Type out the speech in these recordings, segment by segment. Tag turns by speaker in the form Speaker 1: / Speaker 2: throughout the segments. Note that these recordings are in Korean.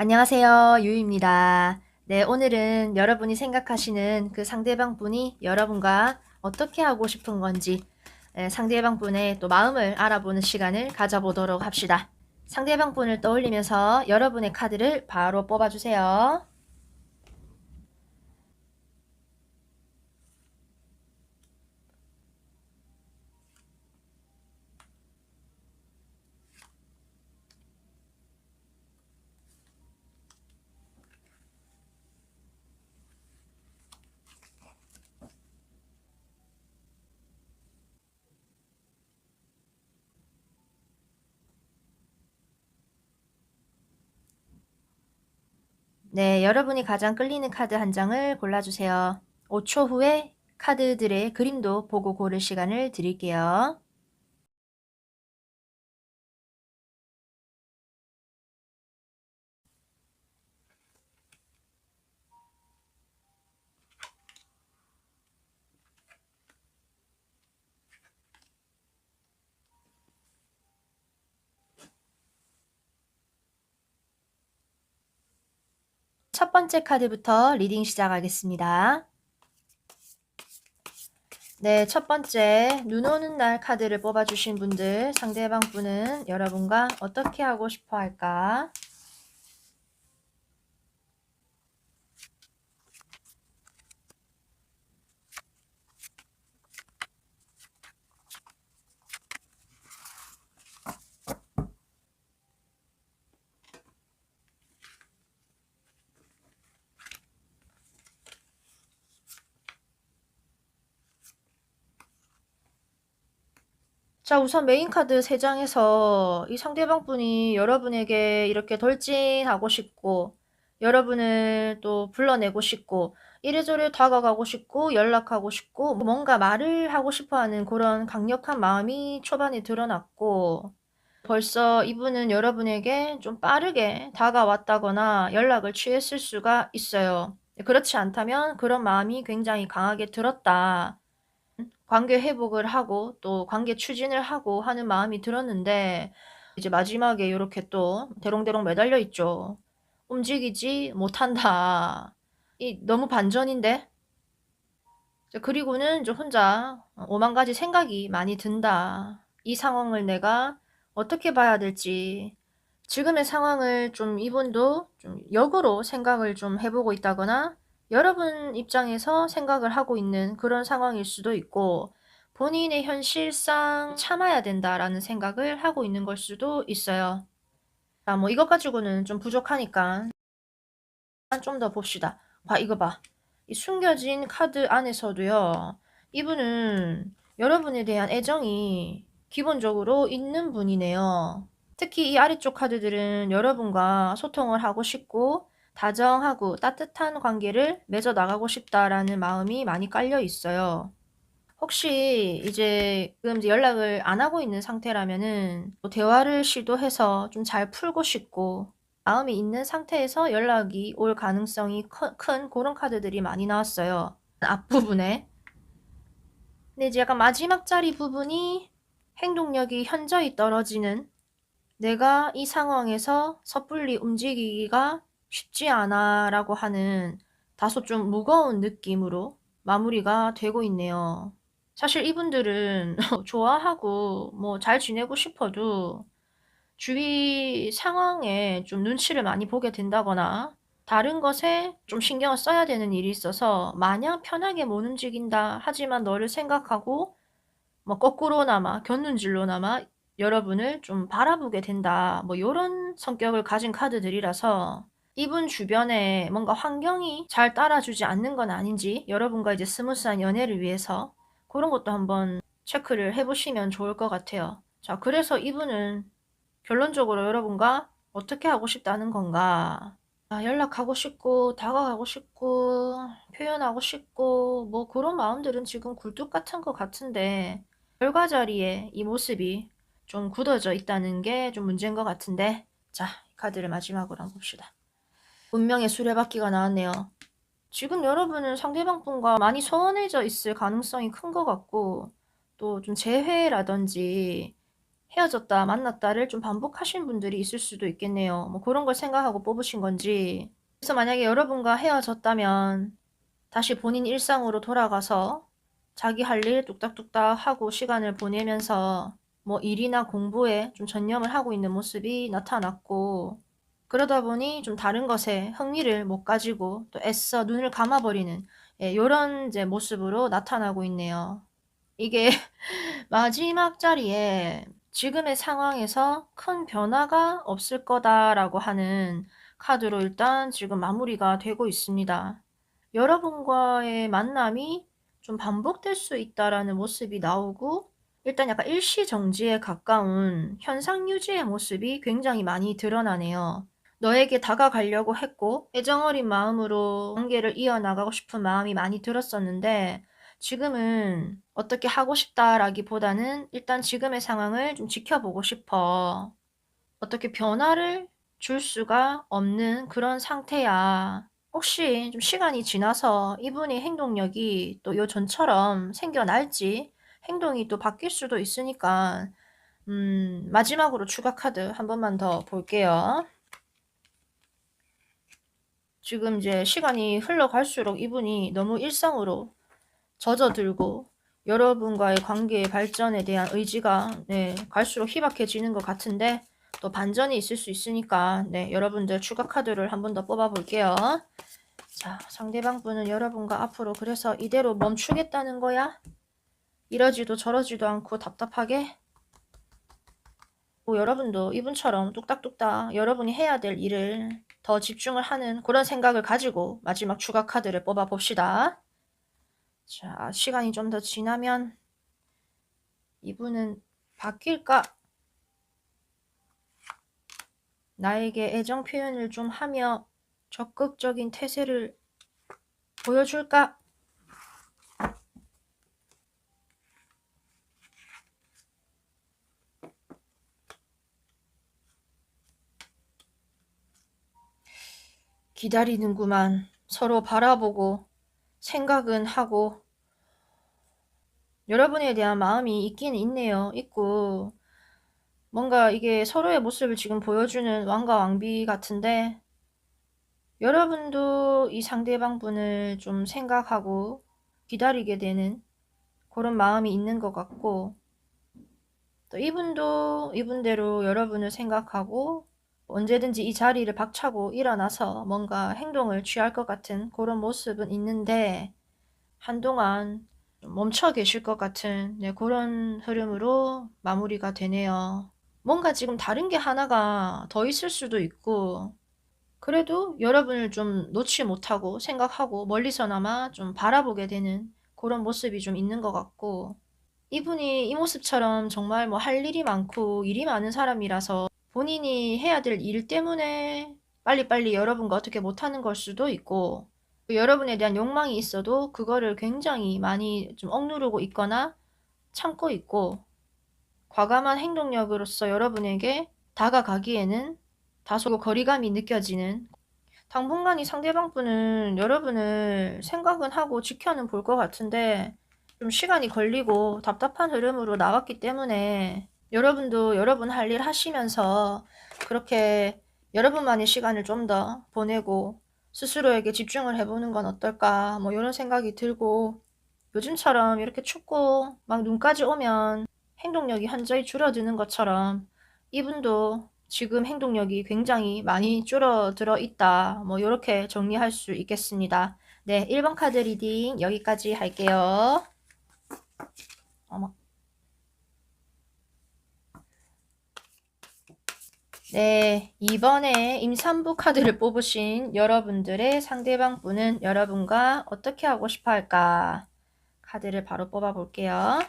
Speaker 1: 안녕하세요. 유유입니다. 네, 오늘은 여러분이 생각하시는 그 상대방 분이 여러분과 어떻게 하고 싶은 건지 상대방 분의 또 마음을 알아보는 시간을 가져보도록 합시다. 상대방 분을 떠올리면서 여러분의 카드를 바로 뽑아주세요. 네, 여러분이 가장 끌리는 카드 한 장을 골라주세요. 5초 후에 카드들의 그림도 보고 고를 시간을 드릴게요. 첫 번째 카드부터 리딩 시작하겠습니다. 네, 첫 번째 눈 오는 날 카드를 뽑아주신 분들, 상대방 분은 여러분과 어떻게 하고 싶어 할까? 자, 우선 메인 카드 3장에서 이 상대방 분이 여러분에게 이렇게 돌진하고 싶고, 여러분을 또 불러내고 싶고, 이래저래 다가가고 싶고, 연락하고 싶고, 뭔가 말을 하고 싶어 하는 그런 강력한 마음이 초반에 드러났고, 벌써 이분은 여러분에게 좀 빠르게 다가왔다거나 연락을 취했을 수가 있어요. 그렇지 않다면 그런 마음이 굉장히 강하게 들었다. 관계 회복을 하고 또 관계 추진을 하고 하는 마음이 들었는데 이제 마지막에 이렇게 또 대롱대롱 매달려 있죠. 움직이지 못한다. 이 너무 반전인데? 그리고는 좀 혼자 오만 가지 생각이 많이 든다. 이 상황을 내가 어떻게 봐야 될지, 지금의 상황을 좀 이분도 좀 역으로 생각을 좀 해보고 있다거나 여러분 입장에서 생각을 하고 있는 그런 상황일 수도 있고, 본인의 현실상 참아야 된다라는 생각을 하고 있는 걸 수도 있어요. 자, 뭐 이것 가지고는 좀 부족하니까 좀 더 봅시다. 봐, 이거 봐. 이 숨겨진 카드 안에서도요, 이분은 여러분에 대한 애정이 기본적으로 있는 분이네요. 특히 이 아래쪽 카드들은 여러분과 소통을 하고 싶고, 다정하고 따뜻한 관계를 맺어 나가고 싶다라는 마음이 많이 깔려 있어요. 혹시 이제 지금 이제 연락을 안 하고 있는 상태라면은 뭐 대화를 시도해서 좀 잘 풀고 싶고 마음이 있는 상태에서 연락이 올 가능성이 큰 그런 카드들이 많이 나왔어요. 앞부분에. 근데 이제 약간 마지막 자리 부분이 행동력이 현저히 떨어지는, 내가 이 상황에서 섣불리 움직이기가 쉽지 않아 라고 하는 다소 좀 무거운 느낌으로 마무리가 되고 있네요. 사실 이분들은 좋아하고 뭐 잘 지내고 싶어도 주위 상황에 좀 눈치를 많이 보게 된다거나 다른 것에 좀 신경을 써야 되는 일이 있어서 마냥 편하게 못 움직인다 하지만 너를 생각하고 뭐 거꾸로나마 곁눈질로나마 여러분을 좀 바라보게 된다, 뭐 요런 성격을 가진 카드들이라서 이분 주변에 뭔가 환경이 잘 따라주지 않는 건 아닌지, 여러분과 이제 스무스한 연애를 위해서 그런 것도 한번 체크를 해 보시면 좋을 것 같아요. 자, 그래서 이분은 결론적으로 여러분과 어떻게 하고 싶다는 건가? 아, 연락하고 싶고 다가가고 싶고 표현하고 싶고 뭐 그런 마음들은 지금 굴뚝 같은 것 같은데, 결과 자리에 이 모습이 좀 굳어져 있다는 게 좀 문제인 것 같은데, 자, 이 카드를 마지막으로 한번 봅시다. 운명의 수레바퀴가 나왔네요. 지금 여러분은 상대방 분과 많이 소원해져 있을 가능성이 큰 것 같고, 또 좀 재회라든지 헤어졌다 만났다를 좀 반복하신 분들이 있을 수도 있겠네요. 뭐 그런 걸 생각하고 뽑으신 건지. 그래서 만약에 여러분과 헤어졌다면 다시 본인 일상으로 돌아가서 자기 할 일 뚝딱뚝딱 하고 시간을 보내면서 뭐 일이나 공부에 좀 전념을 하고 있는 모습이 나타났고, 그러다 보니 좀 다른 것에 흥미를 못 가지고 또 애써 눈을 감아버리는, 예, 요런 이제 모습으로 나타나고 있네요. 이게 마지막 자리에 지금의 상황에서 큰 변화가 없을 거다라고 하는 카드로 일단 지금 마무리가 되고 있습니다. 여러분과의 만남이 좀 반복될 수 있다라는 모습이 나오고, 일단 약간 일시정지에 가까운 현상 유지의 모습이 굉장히 많이 드러나네요. 너에게 다가가려고 했고 애정어린 마음으로 관계를 이어나가고 싶은 마음이 많이 들었었는데, 지금은 어떻게 하고 싶다라기보다는 일단 지금의 상황을 좀 지켜보고 싶어. 어떻게 변화를 줄 수가 없는 그런 상태야. 혹시 좀 시간이 지나서 이분의 행동력이 또 요전처럼 생겨날지, 행동이 또 바뀔 수도 있으니까, 마지막으로 추가 카드 한 번만 더 볼게요. 지금 이제 시간이 흘러갈수록 이분이 너무 일상으로 젖어들고 여러분과의 관계의 발전에 대한 의지가, 네, 갈수록 희박해지는 것 같은데, 또 반전이 있을 수 있으니까, 네, 여러분들 추가 카드를 한 번 더 뽑아 볼게요. 자, 상대방 분은 여러분과 앞으로 그래서 이대로 멈추겠다는 거야? 이러지도 저러지도 않고 답답하게? 뭐 여러분도 이분처럼 뚝딱뚝딱 여러분이 해야 될 일을 더 집중을 하는 그런 생각을 가지고 마지막 추가 카드를 뽑아 봅시다. 자, 시간이 좀 더 지나면 이분은 바뀔까? 나에게 애정 표현을 좀 하며 적극적인 태세를 보여줄까? 기다리는구만. 서로 바라보고 생각은 하고 여러분에 대한 마음이 있긴 있네요. 있고 뭔가 이게 서로의 모습을 지금 보여주는 왕과 왕비 같은데, 여러분도 이 상대방 분을 좀 생각하고 기다리게 되는 그런 마음이 있는 것 같고, 또 이분도 이분대로 여러분을 생각하고 언제든지 이 자리를 박차고 일어나서 뭔가 행동을 취할 것 같은 그런 모습은 있는데, 한동안 좀 멈춰 계실 것 같은, 네, 그런 흐름으로 마무리가 되네요. 뭔가 지금 다른 게 하나가 더 있을 수도 있고, 그래도 여러분을 좀 놓지 못하고 생각하고 멀리서나마 좀 바라보게 되는 그런 모습이 좀 있는 것 같고, 이분이 이 모습처럼 정말 뭐 할 일이 많고 일이 많은 사람이라서 본인이 해야 될 일 때문에 빨리빨리 여러분과 어떻게 못하는 걸 수도 있고, 여러분에 대한 욕망이 있어도 그거를 굉장히 많이 좀 억누르고 있거나 참고 있고, 과감한 행동력으로서 여러분에게 다가가기에는 다소 거리감이 느껴지는, 당분간 이 상대방 분은 여러분을 생각은 하고 지켜는 볼 것 같은데 좀 시간이 걸리고 답답한 흐름으로 나왔기 때문에, 여러분도 여러분 할 일 하시면서 그렇게 여러분만의 시간을 좀 더 보내고 스스로에게 집중을 해보는 건 어떨까, 뭐 이런 생각이 들고, 요즘처럼 이렇게 춥고 막 눈까지 오면 행동력이 현저히 줄어드는 것처럼 이분도 지금 행동력이 굉장히 많이 줄어들어 있다, 뭐 이렇게 정리할 수 있겠습니다. 네, 1번 카드 리딩 여기까지 할게요. 어머. 네, 이번에 임산부 카드를 뽑으신 여러분들의 상대방 분은 여러분과 어떻게 하고 싶어 할까? 카드를 바로 뽑아 볼게요.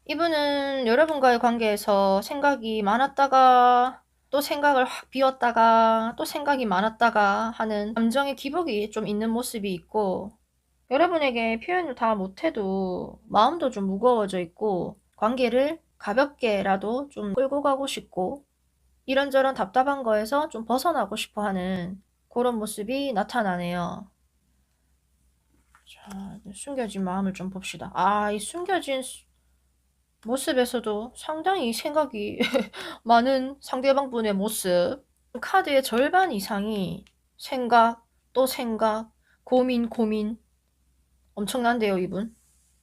Speaker 1: 이분은 여러분과의 관계에서 생각이 많았다가 또 생각을 확 비웠다가 또 생각이 많았다가 하는 감정의 기복이 좀 있는 모습이 있고, 여러분에게 표현을 다 못해도 마음도 좀 무거워져 있고 관계를 가볍게라도 좀 끌고 가고 싶고 이런저런 답답한 거에서 좀 벗어나고 싶어 하는 그런 모습이 나타나네요. 자, 숨겨진 마음을 좀 봅시다. 이 숨겨진 모습에서도 상당히 생각이 많은 상대방분의 모습. 카드의 절반 이상이 생각, 또 생각, 고민, 고민. 엄청난데요, 이분.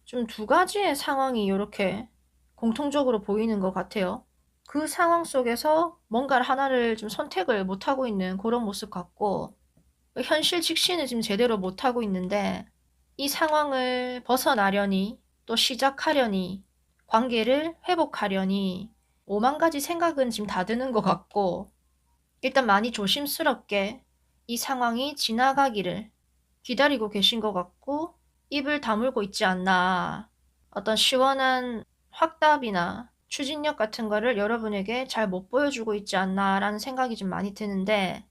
Speaker 1: 좀 두 가지의 상황이 이렇게 공통적으로 보이는 것 같아요. 그 상황 속에서 뭔가 하나를 좀 선택을 못하고 있는 그런 모습 같고, 현실 직신을 지금 제대로 못하고 있는데, 이 상황을 벗어나려니, 또 시작하려니, 관계를 회복하려니, 오만 가지 생각은 지금 다 드는 것 같고, 일단 많이 조심스럽게 이 상황이 지나가기를 기다리고 계신 것 같고, 입을 다물고 있지 않나. 어떤 시원한 확답이나 추진력 같은 거를 여러분에게 잘 못 보여주고 있지 않나라는 생각이 좀 많이 드는데,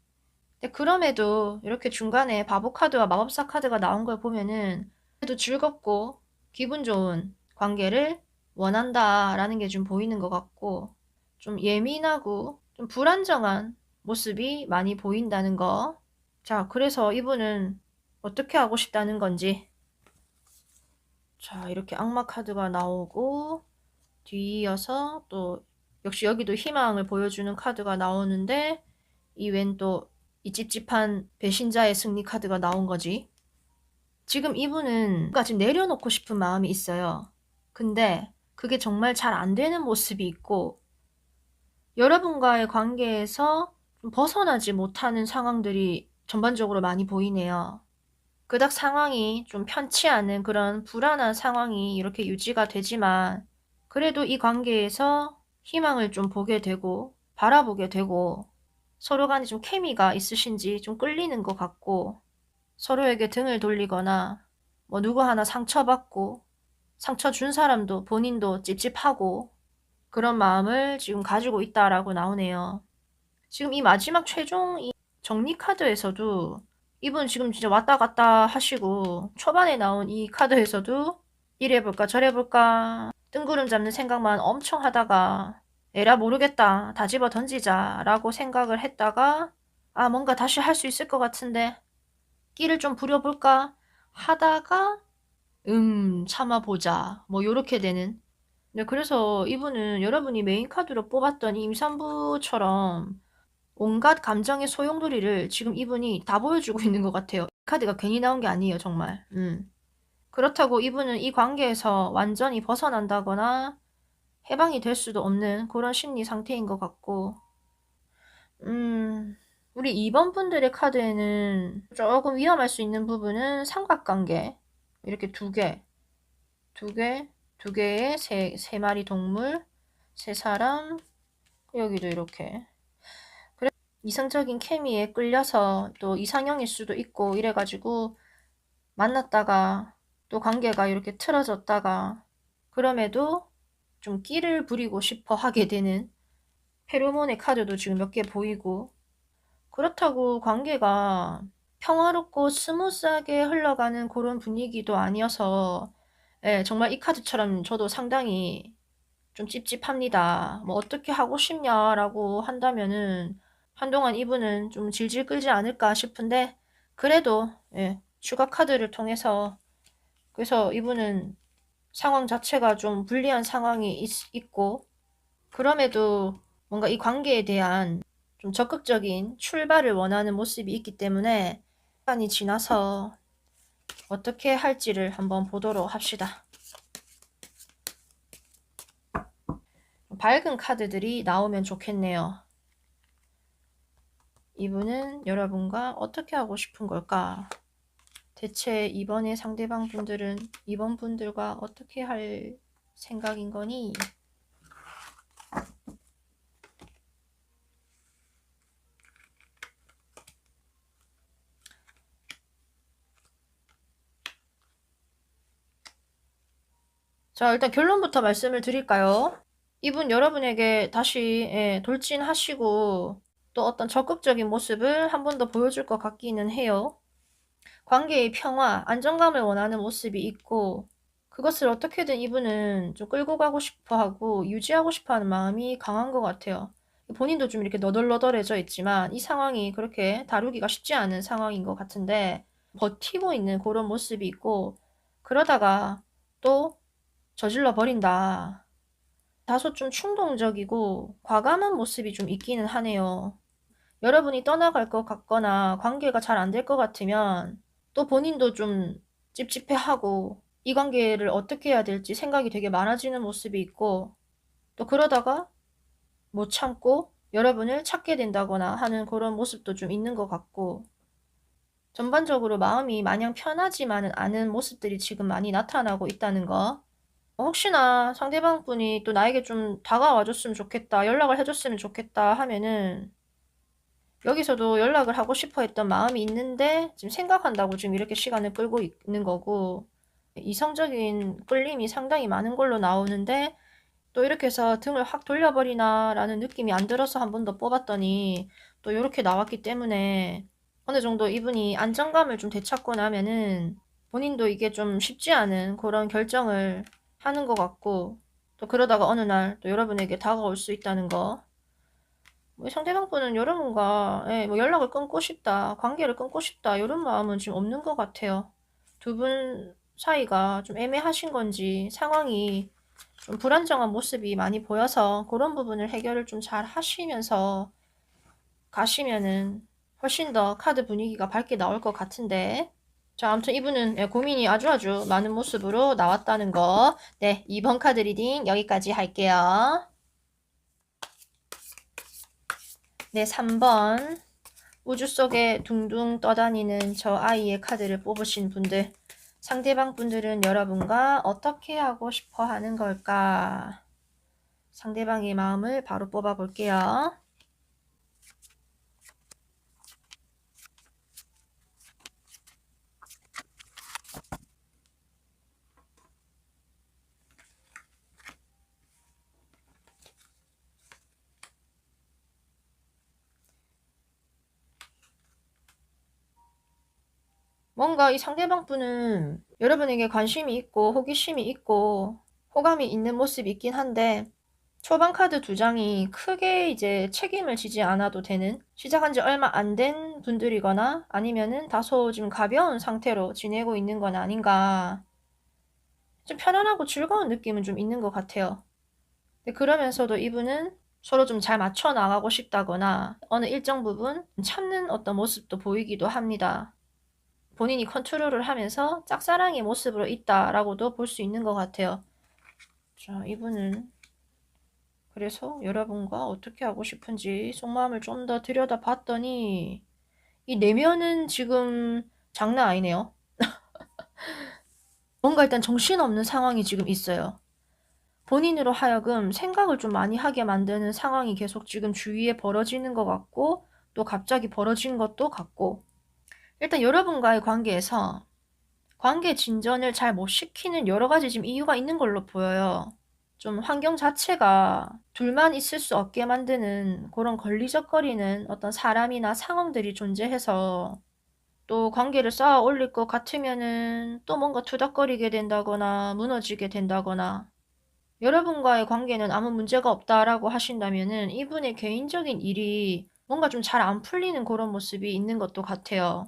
Speaker 1: 근데 그럼에도 이렇게 중간에 바보 카드와 마법사 카드가 나온 걸 보면은 그래도 즐겁고 기분 좋은 관계를 원한다라는 게 좀 보이는 것 같고, 좀 예민하고 좀 불안정한 모습이 많이 보인다는 거. 자, 그래서 이분은 어떻게 하고 싶다는 건지. 자, 이렇게 악마 카드가 나오고 뒤이어서 또 역시 여기도 희망을 보여주는 카드가 나오는데, 이 웬 또 이 찝찝한 배신자의 승리 카드가 나온 거지. 지금 이분은 지금 내려놓고 싶은 마음이 있어요. 근데 그게 정말 잘 안 되는 모습이 있고, 여러분과의 관계에서 좀 벗어나지 못하는 상황들이 전반적으로 많이 보이네요. 그닥 상황이 좀 편치 않은 그런 불안한 상황이 이렇게 유지가 되지만, 그래도 이 관계에서 희망을 좀 보게 되고 바라보게 되고, 서로 간에 좀 케미가 있으신지 좀 끌리는 것 같고, 서로에게 등을 돌리거나 뭐 누구 하나 상처받고 상처 준 사람도 본인도 찝찝하고 그런 마음을 지금 가지고 있다라고 나오네요. 지금 이 마지막 최종 이 정리 카드에서도 이분 지금 진짜 왔다 갔다 하시고, 초반에 나온 이 카드에서도 이래볼까 저래볼까 뜬구름 잡는 생각만 엄청 하다가 에라 모르겠다 다 집어 던지자 라고 생각을 했다가, 뭔가 다시 할 수 있을 것 같은데 끼를 좀 부려볼까 하다가 참아보자 뭐 요렇게 되는. 네, 그래서 이분은 여러분이 메인 카드로 뽑았던 임산부처럼 온갖 감정의 소용돌이를 지금 이분이 다 보여주고 있는 것 같아요. 이 카드가 괜히 나온 게 아니에요, 정말. 그렇다고 이분은 이 관계에서 완전히 벗어난다거나 해방이 될 수도 없는 그런 심리 상태인 것 같고, 우리 2번 분들의 카드에는 조금 위험할 수 있는 부분은 삼각관계. 이렇게 두 개의 세 마리 동물, 세 사람, 여기도 이렇게. 이성적인 케미에 끌려서 또 이상형일 수도 있고 이래가지고 만났다가 또 관계가 이렇게 틀어졌다가, 그럼에도 좀 끼를 부리고 싶어 하게 되는 페로몬의 카드도 지금 몇 개 보이고, 그렇다고 관계가 평화롭고 스무스하게 흘러가는 그런 분위기도 아니어서, 정말 이 카드처럼 저도 상당히 좀 찝찝합니다. 뭐 어떻게 하고 싶냐라고 한다면은 한동안 이분은 좀 질질 끌지 않을까 싶은데, 그래도 추가 카드를 통해서, 그래서 이분은 상황 자체가 좀 불리한 상황이 있고, 그럼에도 뭔가 이 관계에 대한 좀 적극적인 출발을 원하는 모습이 있기 때문에 시간이 지나서 어떻게 할지를 한번 보도록 합시다. 밝은 카드들이 나오면 좋겠네요. 이분은 여러분과 어떻게 하고 싶은 걸까? 대체 이번에 상대방 분들은 이번 분들과 어떻게 할 생각인 거니? 자, 일단 결론부터 말씀을 드릴까요? 이분 여러분에게 다시 돌진하시고 또 어떤 적극적인 모습을 한 번 더 보여줄 것 같기는 해요. 관계의 평화, 안정감을 원하는 모습이 있고 그것을 어떻게든 이분은 좀 끌고 가고 싶어 하고 유지하고 싶어 하는 마음이 강한 것 같아요. 본인도 좀 이렇게 너덜너덜해져 있지만 이 상황이 그렇게 다루기가 쉽지 않은 상황인 것 같은데 버티고 있는 그런 모습이 있고 그러다가 또 저질러 버린다. 다소 좀 충동적이고 과감한 모습이 좀 있기는 하네요. 여러분이 떠나갈 것 같거나 관계가 잘 안 될 것 같으면 또 본인도 좀 찝찝해하고 이 관계를 어떻게 해야 될지 생각이 되게 많아지는 모습이 있고 또 그러다가 못 참고 여러분을 찾게 된다거나 하는 그런 모습도 좀 있는 것 같고 전반적으로 마음이 마냥 편하지만은 않은 모습들이 지금 많이 나타나고 있다는 거. 혹시나 상대방 분이 또 나에게 좀 다가와 줬으면 좋겠다, 연락을 해줬으면 좋겠다 하면은 여기서도 연락을 하고 싶어 했던 마음이 있는데 지금 생각한다고 지금 이렇게 시간을 끌고 있는 거고 이성적인 끌림이 상당히 많은 걸로 나오는데 또 이렇게 해서 등을 확 돌려버리나 라는 느낌이 안 들어서 한 번 더 뽑았더니 또 이렇게 나왔기 때문에 어느 정도 이분이 안정감을 좀 되찾고 나면은 본인도 이게 좀 쉽지 않은 그런 결정을 하는 것 같고 또 그러다가 어느 날 또 여러분에게 다가올 수 있다는 거. 뭐 상대방 분은 여러분과 뭐 연락을 끊고 싶다, 관계를 끊고 싶다 이런 마음은 지금 없는 것 같아요. 두 분 사이가 좀 애매하신 건지 상황이 좀 불안정한 모습이 많이 보여서 그런 부분을 해결을 좀 잘 하시면서 가시면은 훨씬 더 카드 분위기가 밝게 나올 것 같은데 자 아무튼 이분은 고민이 아주 많은 모습으로 나왔다는 거. 네, 2번 카드 리딩 여기까지 할게요. 네, 3번 우주 속에 둥둥 떠다니는 저 아이의 카드를 뽑으신 분들 상대방 분들은 여러분과 어떻게 하고 싶어 하는 걸까? 상대방의 마음을 바로 뽑아 볼게요. 뭔가 이 상대방 분은 여러분에게 관심이 있고 호기심이 있고 호감이 있는 모습이 있긴 한데 초반 카드 두 장이 크게 이제 책임을 지지 않아도 되는 시작한 지 얼마 안 된 분들이거나 아니면은 다소 지금 가벼운 상태로 지내고 있는 건 아닌가. 좀 편안하고 즐거운 느낌은 좀 있는 것 같아요. 근데 그러면서도 이분은 서로 좀 잘 맞춰 나가고 싶다거나 어느 일정 부분 참는 어떤 모습도 보이기도 합니다. 본인이 컨트롤을 하면서 짝사랑의 모습으로 있다라고도 볼 수 있는 것 같아요. 자, 이분은 그래서 여러분과 어떻게 하고 싶은지 속마음을 좀 더 들여다봤더니 이 내면은 지금 장난 아니네요. 뭔가 일단 정신없는 상황이 지금 있어요. 본인으로 하여금 생각을 좀 많이 하게 만드는 상황이 계속 지금 주위에 벌어지는 것 같고 또 갑자기 벌어진 것도 같고 일단 여러분과의 관계에서 관계 진전을 잘 못 시키는 여러 가지 지금 이유가 있는 걸로 보여요. 좀 환경 자체가 둘만 있을 수 없게 만드는 그런 걸리적거리는 어떤 사람이나 상황들이 존재해서 또 관계를 쌓아 올릴 것 같으면은 또 뭔가 투닥거리게 된다거나 무너지게 된다거나 여러분과의 관계는 아무 문제가 없다라고 하신다면은 이분의 개인적인 일이 뭔가 좀 잘 안 풀리는 그런 모습이 있는 것도 같아요.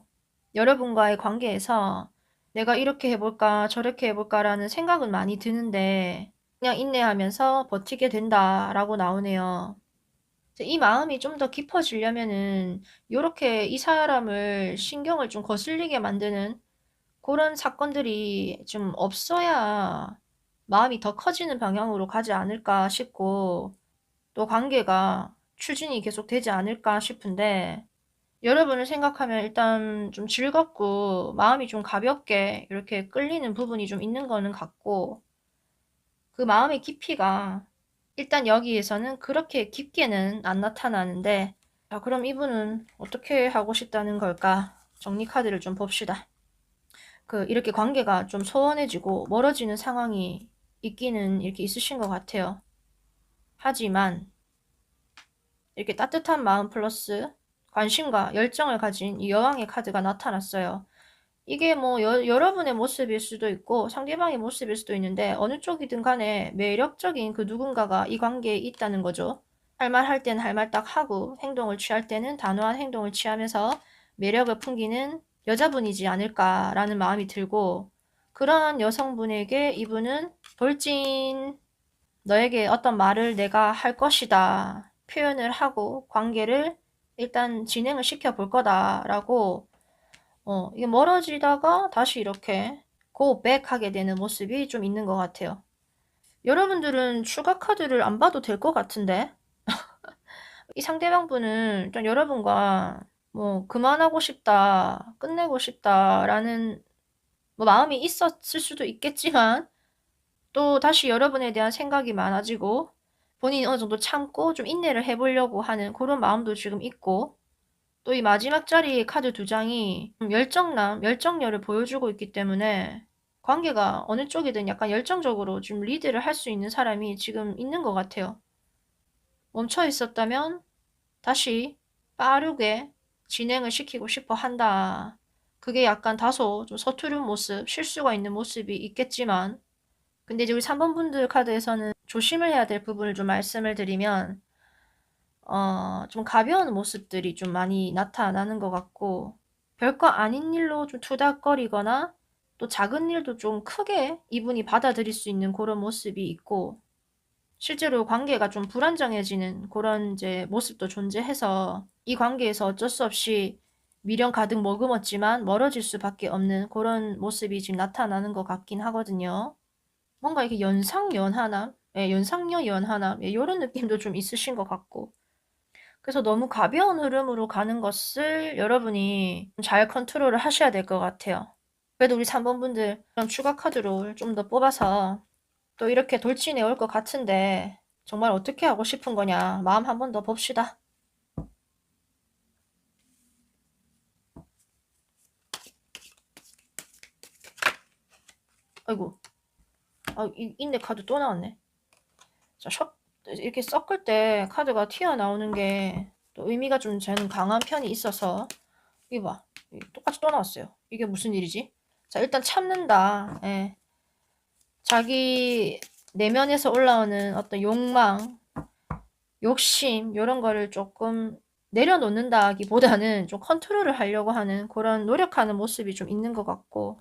Speaker 1: 여러분과의 관계에서 내가 이렇게 해볼까 저렇게 해볼까라는 생각은 많이 드는데 그냥 인내하면서 버티게 된다라고 나오네요. 이 마음이 좀 더 깊어지려면은 요렇게 이 사람을 신경을 좀 거슬리게 만드는 그런 사건들이 좀 없어야 마음이 더 커지는 방향으로 가지 않을까 싶고 또 관계가 추진이 계속 되지 않을까 싶은데 여러분을 생각하면 일단 좀 즐겁고 마음이 좀 가볍게 이렇게 끌리는 부분이 좀 있는 거는 같고 그 마음의 깊이가 일단 여기에서는 그렇게 깊게는 안 나타나는데 자, 그럼 이분은 어떻게 하고 싶다는 걸까? 정리 카드를 좀 봅시다. 이렇게 관계가 좀 소원해지고 멀어지는 상황이 있기는 이렇게 있으신 것 같아요. 하지만 이렇게 따뜻한 마음 플러스 관심과 열정을 가진 이 여왕의 카드가 나타났어요. 이게 뭐 여러분의 모습일 수도 있고 상대방의 모습일 수도 있는데 어느 쪽이든 간에 매력적인 그 누군가가 이 관계에 있다는 거죠. 할 말 할 때는 할 말 딱 하고 행동을 취할 때는 단호한 행동을 취하면서 매력을 풍기는 여자분이지 않을까라는 마음이 들고, 그러한 여성분에게 이분은 돌진, 너에게 어떤 말을 내가 할 것이다 표현을 하고 관계를 일단 진행을 시켜 볼 거다라고 이게 멀어지다가 다시 이렇게 go back 하게 되는 모습이 좀 있는 것 같아요. 여러분들은 추가 카드를 안 봐도 될 것 같은데 이 상대방 분은 일단 여러분과 뭐 그만하고 싶다, 끝내고 싶다라는 뭐 마음이 있었을 수도 있겠지만 또 다시 여러분에 대한 생각이 많아지고 본인이 어느 정도 참고 좀 인내를 해보려고 하는 그런 마음도 지금 있고, 또 이 마지막 자리 카드 두 장이 열정열을 보여주고 있기 때문에 관계가 어느 쪽이든 약간 열정적으로 좀 리드를 할 수 있는 사람이 지금 있는 것 같아요. 멈춰 있었다면 다시 빠르게 진행을 시키고 싶어 한다. 그게 약간 다소 좀 서투른 모습, 실수가 있는 모습이 있겠지만, 근데 이제 우리 3번 분들 카드에서는 조심을 해야 될 부분을 좀 말씀을 드리면, 좀 가벼운 모습들이 좀 많이 나타나는 것 같고, 별거 아닌 일로 좀 투닥거리거나, 또 작은 일도 좀 크게 이분이 받아들일 수 있는 그런 모습이 있고, 실제로 관계가 좀 불안정해지는 그런 이제 모습도 존재해서 이 관계에서 어쩔 수 없이 미련 가득 머금었지만 멀어질 수밖에 없는 그런 모습이 지금 나타나는 것 같긴 하거든요. 뭔가 이렇게 연상연하남, 예, 연상녀 연하남, 예, 이런 느낌도 좀 있으신 것 같고. 그래서 너무 가벼운 흐름으로 가는 것을 여러분이 잘 컨트롤을 하셔야 될 것 같아요. 그래도 우리 3번 분들 그럼 추가 카드를 좀 더 뽑아서 또 이렇게 돌진해 올 것 같은데 정말 어떻게 하고 싶은 거냐 마음 한 번 더 봅시다. 아이고, 인내 카드 또 나왔네. 자, 이렇게 섞을 때 카드가 튀어나오는 게 또 의미가 좀 저는 강한 편이 있어서, 이거 봐, 똑같이 또 나왔어요. 이게 무슨 일이지? 자, 일단 참는다. 예. 자기 내면에서 올라오는 어떤 욕망, 욕심 이런 거를 조금 내려놓는다기보다는 좀 컨트롤을 하려고 하는 그런 노력하는 모습이 좀 있는 것 같고,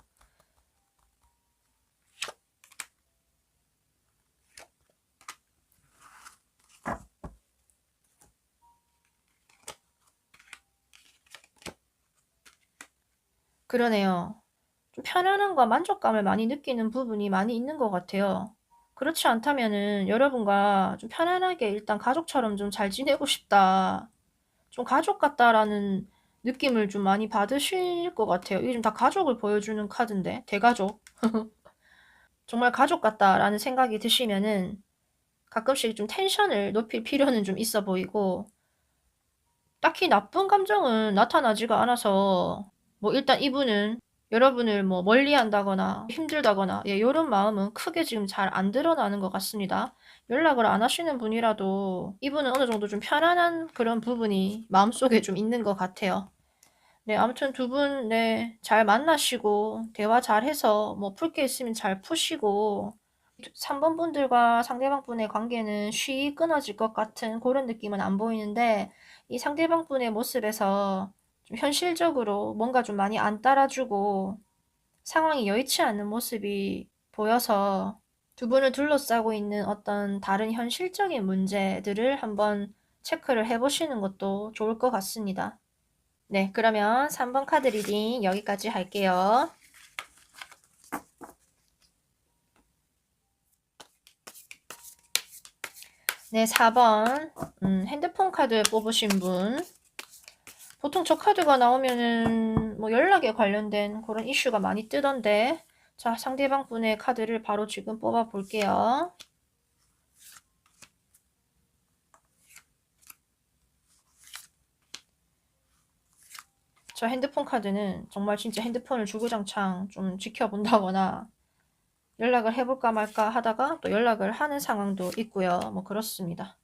Speaker 1: 그러네요. 좀 편안함과 만족감을 많이 느끼는 부분이 많이 있는 것 같아요. 그렇지 않다면은 여러분과 좀 편안하게 일단 가족처럼 좀 잘 지내고 싶다, 좀 가족 같다라는 느낌을 좀 많이 받으실 것 같아요. 이게 좀 다 가족을 보여주는 카드인데, 대가족. 정말 가족 같다라는 생각이 드시면은 가끔씩 좀 텐션을 높일 필요는 좀 있어 보이고, 딱히 나쁜 감정은 나타나지가 않아서 뭐 일단 이분은 여러분을 뭐 멀리한다거나 힘들다거나 예, 요런 마음은 크게 지금 잘 안 드러나는 것 같습니다. 연락을 안 하시는 분이라도 이분은 어느 정도 좀 편안한 그런 부분이 마음속에 좀 있는 것 같아요. 네, 아무튼 두 분, 네, 잘 만나시고 대화 잘해서 뭐 풀 게 있으면 잘 푸시고, 3번 분들과 상대방 분의 관계는 쉬이 끊어질 것 같은 그런 느낌은 안 보이는데, 이 상대방 분의 모습에서 좀 현실적으로 뭔가 좀 많이 안 따라주고 상황이 여의치 않는 모습이 보여서 두 분을 둘러싸고 있는 어떤 다른 현실적인 문제들을 한번 체크를 해보시는 것도 좋을 것 같습니다. 네, 그러면 3번 카드 리딩 여기까지 할게요. 네, 4번 핸드폰 카드 뽑으신 분. 보통 저 카드가 나오면은 뭐 연락에 관련된 그런 이슈가 많이 뜨던데, 자, 상대방 분의 카드를 바로 지금 뽑아 볼게요. 저 핸드폰 카드는 정말 진짜 핸드폰을 주구장창 좀 지켜본다거나 연락을 해볼까 말까 하다가 또 연락을 하는 상황도 있고요. 뭐 그렇습니다.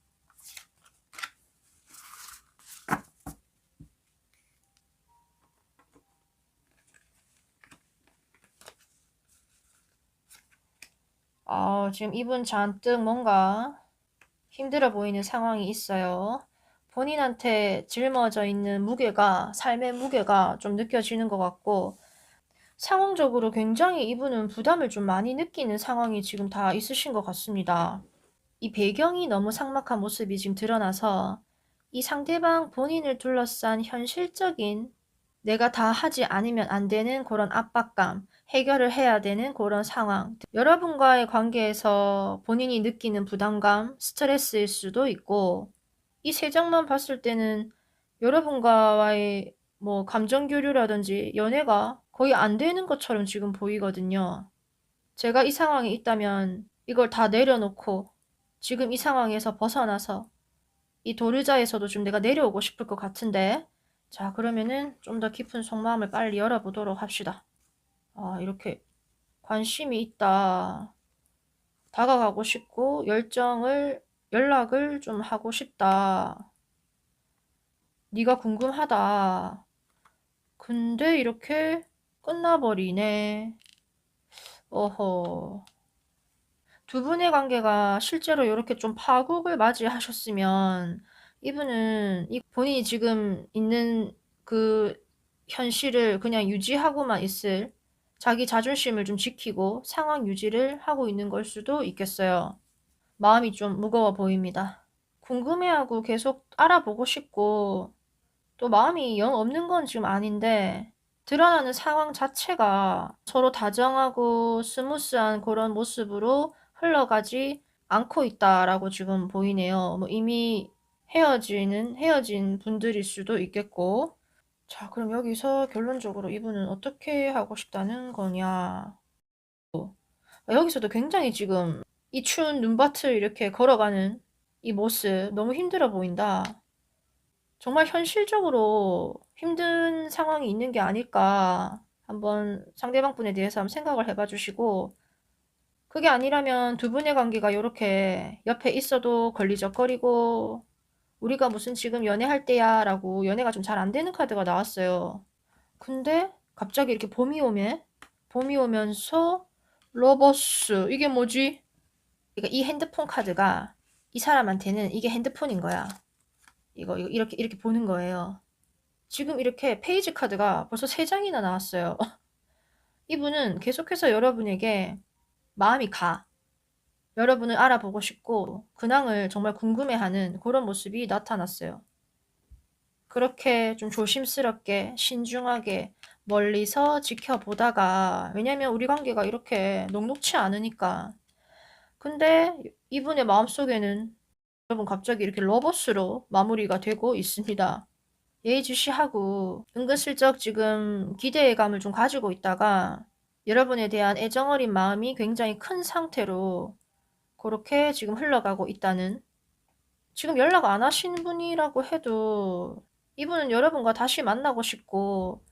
Speaker 1: 지금 이분 잔뜩 뭔가 힘들어 보이는 상황이 있어요. 본인한테 짊어져 있는 무게가, 삶의 무게가 좀 느껴지는 것 같고, 상황적으로 굉장히 이분은 부담을 좀 많이 느끼는 상황이 지금 다 있으신 것 같습니다. 이 배경이 너무 삭막한 모습이 지금 드러나서 이 상대방 본인을 둘러싼 현실적인 내가 다 하지 않으면 안 되는 그런 압박감, 해결을 해야 되는 그런 상황, 여러분과의 관계에서 본인이 느끼는 부담감, 스트레스일 수도 있고, 이 세 장만 봤을 때는 여러분과의 뭐 감정 교류라든지 연애가 거의 안 되는 것처럼 지금 보이거든요. 제가 이 상황에 있다면 이걸 다 내려놓고 지금 이 상황에서 벗어나서 이 도르자에서도 좀 내가 내려오고 싶을 것 같은데, 자, 그러면은 좀 더 깊은 속마음을 빨리 열어보도록 합시다. 이렇게 관심이 있다. 다가가고 싶고 연락을 좀 하고 싶다. 네가 궁금하다. 근데 이렇게 끝나버리네. 어허. 두 분의 관계가 실제로 이렇게 좀 파국을 맞이하셨으면 이분은 본인이 지금 있는 그 현실을 그냥 유지하고만 있을, 자기 자존심을 좀 지키고 상황 유지를 하고 있는 걸 수도 있겠어요. 마음이 좀 무거워 보입니다. 궁금해하고 계속 알아보고 싶고 또 마음이 영 없는 건 지금 아닌데, 드러나는 상황 자체가 서로 다정하고 스무스한 그런 모습으로 흘러가지 않고 있다라고 지금 보이네요. 뭐 이미 헤어진 분들일 수도 있겠고. 자, 그럼 여기서 결론적으로 이분은 어떻게 하고 싶다는 거냐. 여기서도 굉장히 지금 이 추운 눈밭을 이렇게 걸어가는 이 모습 너무 힘들어 보인다. 정말 현실적으로 힘든 상황이 있는 게 아닐까. 한번 상대방 분에 대해서 한번 생각을 해봐 주시고, 그게 아니라면 두 분의 관계가 이렇게 옆에 있어도 걸리적거리고, 우리가 무슨 지금 연애할 때야 라고 연애가 좀 잘 안 되는 카드가 나왔어요. 근데 갑자기 이렇게 봄이 오면서 러버스, 이게 뭐지? 그러니까 이 핸드폰 카드가 이 사람한테는 이게 핸드폰인 거야. 이거 이렇게 보는 거예요. 지금 이렇게 페이지 카드가 벌써 3장이나 나왔어요. 이분은 계속해서 여러분에게 마음이 가. 여러분을 알아보고 싶고 근황을 정말 궁금해하는 그런 모습이 나타났어요. 그렇게 좀 조심스럽게 신중하게 멀리서 지켜보다가, 왜냐면 우리 관계가 이렇게 녹록치 않으니까. 근데 이분의 마음속에는 여러분 갑자기 이렇게 러버스로 마무리가 되고 있습니다. 예의주시하고 은근슬쩍 지금 기대감을 좀 가지고 있다가 여러분에 대한 애정어린 마음이 굉장히 큰 상태로 그렇게 지금 흘러가고 있다는, 지금 연락 안 하시는 분이라고 해도 이분은 여러분과 다시 만나고 싶고,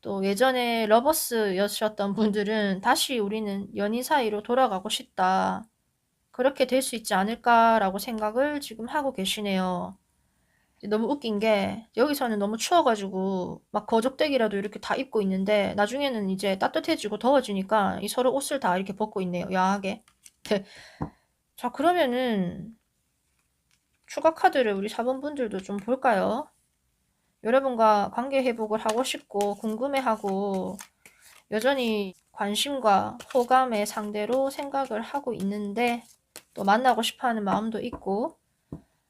Speaker 1: 또 예전에 러버스였었던 분들은 다시 우리는 연인 사이로 돌아가고 싶다. 그렇게 될 수 있지 않을까라고 생각을 지금 하고 계시네요. 너무 웃긴 게 여기서는 너무 추워가지고 막 거적대기라도 이렇게 다 입고 있는데, 나중에는 이제 따뜻해지고 더워지니까 이 서로 옷을 다 이렇게 벗고 있네요. 야하게. 자, 그러면은 추가 카드를 우리 4번 분들도 좀 볼까요? 여러분과 관계 회복을 하고 싶고 궁금해하고 여전히 관심과 호감의 상대로 생각을 하고 있는데 또 만나고 싶어하는 마음도 있고,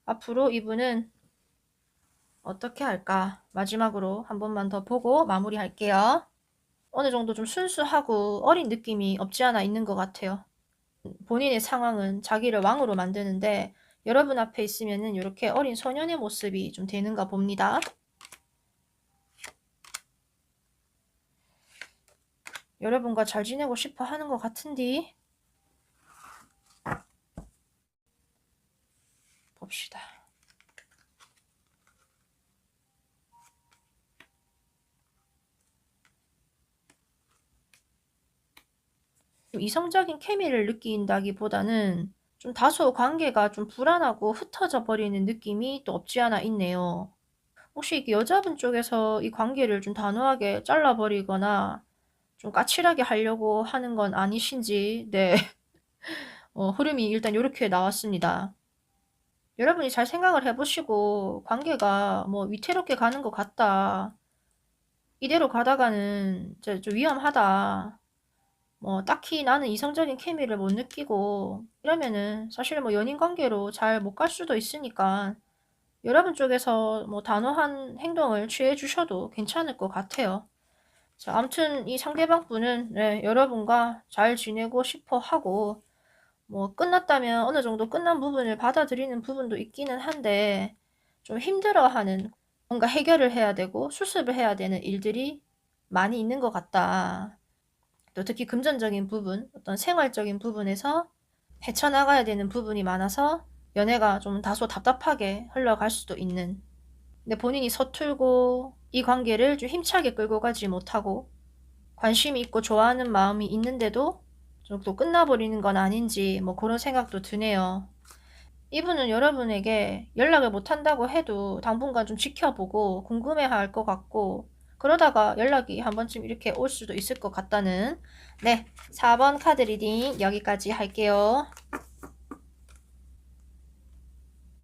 Speaker 1: 앞으로 이분은 어떻게 할까? 마지막으로 한 번만 더 보고 마무리할게요. 어느 정도 좀 순수하고 어린 느낌이 없지 않아 있는 것 같아요. 본인의 상황은 자기를 왕으로 만드는데 여러분 앞에 있으면은 이렇게 어린 소년의 모습이 좀 되는가 봅니다. 여러분과 잘 지내고 싶어 하는 것 같은데 봅시다. 이성적인 케미를 느낀다기보다는 좀 다소 관계가 좀 불안하고 흩어져 버리는 느낌이 또 없지 않아 있네요. 혹시 이게 여자분 쪽에서 이 관계를 좀 단호하게 잘라버리거나 좀 까칠하게 하려고 하는 건 아니신지, 네. 흐름이 일단 요렇게 나왔습니다. 여러분이 잘 생각을 해 보시고 관계가 뭐 위태롭게 가는 것 같다. 이대로 가다가는 좀 위험하다. 뭐 딱히 나는 이성적인 케미를 못 느끼고 이러면은 사실 뭐 연인 관계로 잘 못 갈 수도 있으니까 여러분 쪽에서 뭐 단호한 행동을 취해 주셔도 괜찮을 것 같아요. 자, 아무튼 이 상대방 분은 네, 여러분과 잘 지내고 싶어 하고 뭐 끝났다면 어느 정도 끝난 부분을 받아들이는 부분도 있기는 한데 좀 힘들어하는 뭔가 해결을 해야 되고 수습을 해야 되는 일들이 많이 있는 것 같다. 또 특히 금전적인 부분, 어떤 생활적인 부분에서 헤쳐나가야 되는 부분이 많아서 연애가 좀 다소 답답하게 흘러갈 수도 있는. 근데 본인이 서툴고 이 관계를 좀 힘차게 끌고 가지 못하고 관심이 있고 좋아하는 마음이 있는데도 좀 또 끝나버리는 건 아닌지 뭐 그런 생각도 드네요. 이분은 여러분에게 연락을 못 한다고 해도 당분간 좀 지켜보고 궁금해할 것 같고 그러다가 연락이 한 번쯤 이렇게 올 수도 있을 것 같다는 네, 4번 카드 리딩 여기까지 할게요.